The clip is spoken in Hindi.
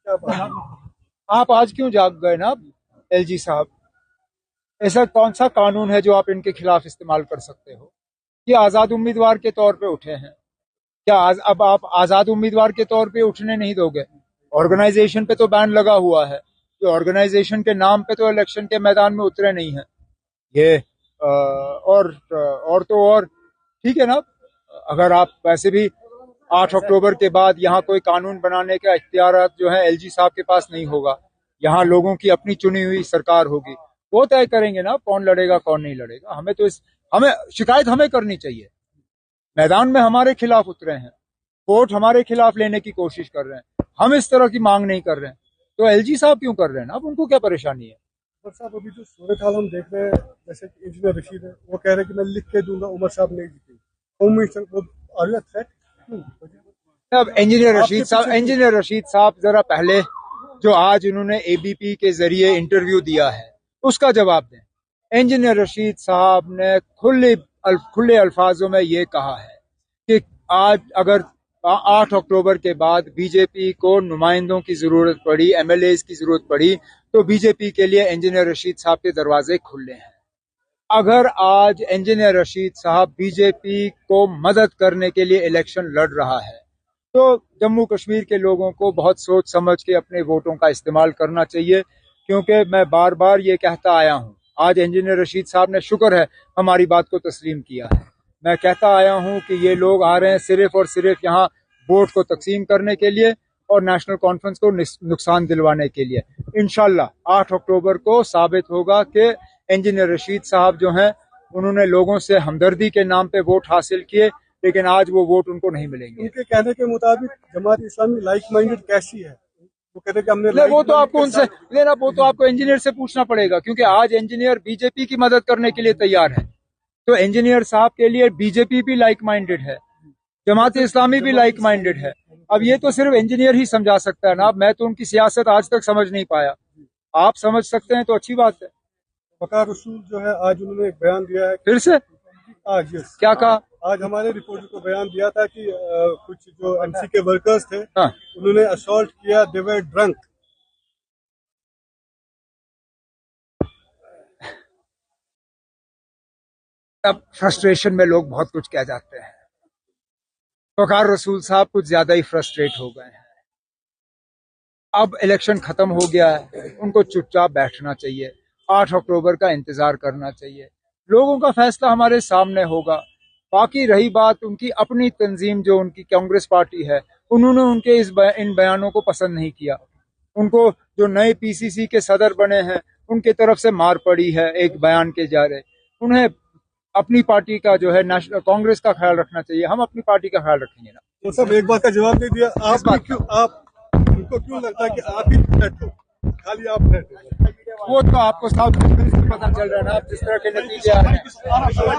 क्या बात? आप आज क्यों जाग गए ना एलजी साहब? ऐसा कौन सा कानून है जो आप इनके खिलाफ इस्तेमाल कर सकते हो? ये आजाद उम्मीदवार के तौर पे उठे हैं। क्या अब आप आजाद उम्मीदवार के तौर पे उठने नहीं दोगे? ऑर्गेनाइजेशन पे तो बैन लगा हुआ है। ये ऑर्गेनाइजेशन के नाम पे तो इलेक्शन के मैदान में उतरे नहीं है ये। और तो और ठीक है ना। अगर आप वैसे भी 8 अक्टूबर के बाद यहाँ कोई कानून बनाने का इख्तियार जो है एलजी साहब के पास नहीं होगा। यहाँ लोगों की अपनी चुनी हुई सरकार होगी। वो तय करेंगे ना कौन लड़ेगा कौन नहीं लड़ेगा। हमें शिकायत हमें करनी चाहिए। मैदान में हमारे खिलाफ उतरे हैं, वोट हमारे खिलाफ लेने की कोशिश कर रहे हैं, हम इस तरह की मांग नहीं कर रहे हैं। तो एलजी साहब क्यों कर रहे हैं? अब उनको क्या परेशानी है? उमर साहब अभी जो सूरत हाल हम देख रहे हैं, जैसे कि इंजीनियर रशीद है, वो कह रहे हैं कि मैं लिख के दूंगा उमर साहब नहीं जीतेंगे। होम मिनिस्टर वो आर यू थ्रेट? अब इंजीनियर रशीद साहब जरा पहले जो आज उन्होंने एबीपी के जरिए इंटरव्यू दिया है उसका जवाब दें। इंजीनियर रशीद साहब ने खुले अल्फाजों में ये कहा है कि आज अगर 8 अक्टूबर के बाद बीजेपी को नुमाइंदों की जरूरत पड़ी, एमएलए की जरूरत पड़ी, तो बीजेपी के लिए इंजीनियर रशीद साहब के दरवाजे खुले हैं। अगर आज इंजीनियर रशीद साहब बीजेपी को मदद करने के लिए इलेक्शन लड़ रहा है तो जम्मू कश्मीर के लोगों को बहुत सोच समझ के अपने वोटों का इस्तेमाल करना चाहिए। क्योंकि मैं बार बार ये कहता आया हूँ, आज इंजीनियर रशीद साहब ने शुक्र है हमारी बात को तस्लीम किया है। मैं कहता आया हूँ कि ये लोग आ रहे हैं सिर्फ और सिर्फ यहाँ वोट को तकसीम करने के लिए और नेशनल कॉन्फ्रेंस को नुकसान दिलवाने के लिए। इंशाल्लाह 8 अक्टूबर को साबित होगा कि इंजीनियर रशीद साहब जो हैं उन्होंने लोगों से हमदर्दी के नाम पे वोट हासिल किए, लेकिन आज वो वोट उनको नहीं मिलेंगे। उनके कहने के मुताबिक जमात इस्लामी लाइक माइंडेड कैसी है? वो कहते हैं कि हमने वो तो आपको उनसे लेना, वो तो आपको इंजीनियर से पूछना पड़ेगा, क्योंकि आज इंजीनियर बीजेपी की मदद करने के लिए तैयार है। तो इंजीनियर साहब के लिए बीजेपी भी लाइक माइंडेड है, जमात इस्लामी भी लाइक माइंडेड है। अब ये तो सिर्फ इंजीनियर ही समझा सकता है ना। अब मैं तो उनकी सियासत आज तक समझ नहीं पाया। आप समझ सकते हैं तो अच्छी बात है। वकार रसूल जो है आज उन्होंने एक बयान दिया है। फिर से आज यस क्या कहा? आज हमारे रिपोर्टर को बयान दिया था कि कुछ जो एमसी के वर्कर्स थे, हाँ। उन्होंने असॉल्ट किया, दे वर ड्रंक। अब फ्रस्ट्रेशन में लोग बहुत कुछ कह जाते हैं। वकार रसूल साहब कुछ ज्यादा ही फ्रस्ट्रेट हो गए हैं। अब इलेक्शन खत्म हो गया है, उनको चुपचाप बैठना चाहिए, 8 अक्टूबर का इंतजार करना चाहिए। लोगों का फैसला हमारे सामने होगा। बाकी रही बात उनकी अपनी तंजीम, जो उनकी कांग्रेस पार्टी है, उन्होंने उनके इन बयानों को पसंद नहीं किया। उनको जो नए पीसीसी के सदर बने हैं उनके तरफ से मार पड़ी है एक बयान के जारे। उन्हें अपनी पार्टी का जो है नेशनल कांग्रेस का ख्याल रखना चाहिए। हम अपनी पार्टी का ख्याल रखेंगे ना। तो सब एक बात का जवाब नहीं दिया। उनको क्यों लगता है कि आप ही थ्रेट हो? खाली आप थ्रेट हो? वो तो आपको साफ पता चल रहा है ना, जिस तरह के नतीजे आ रहे हैं।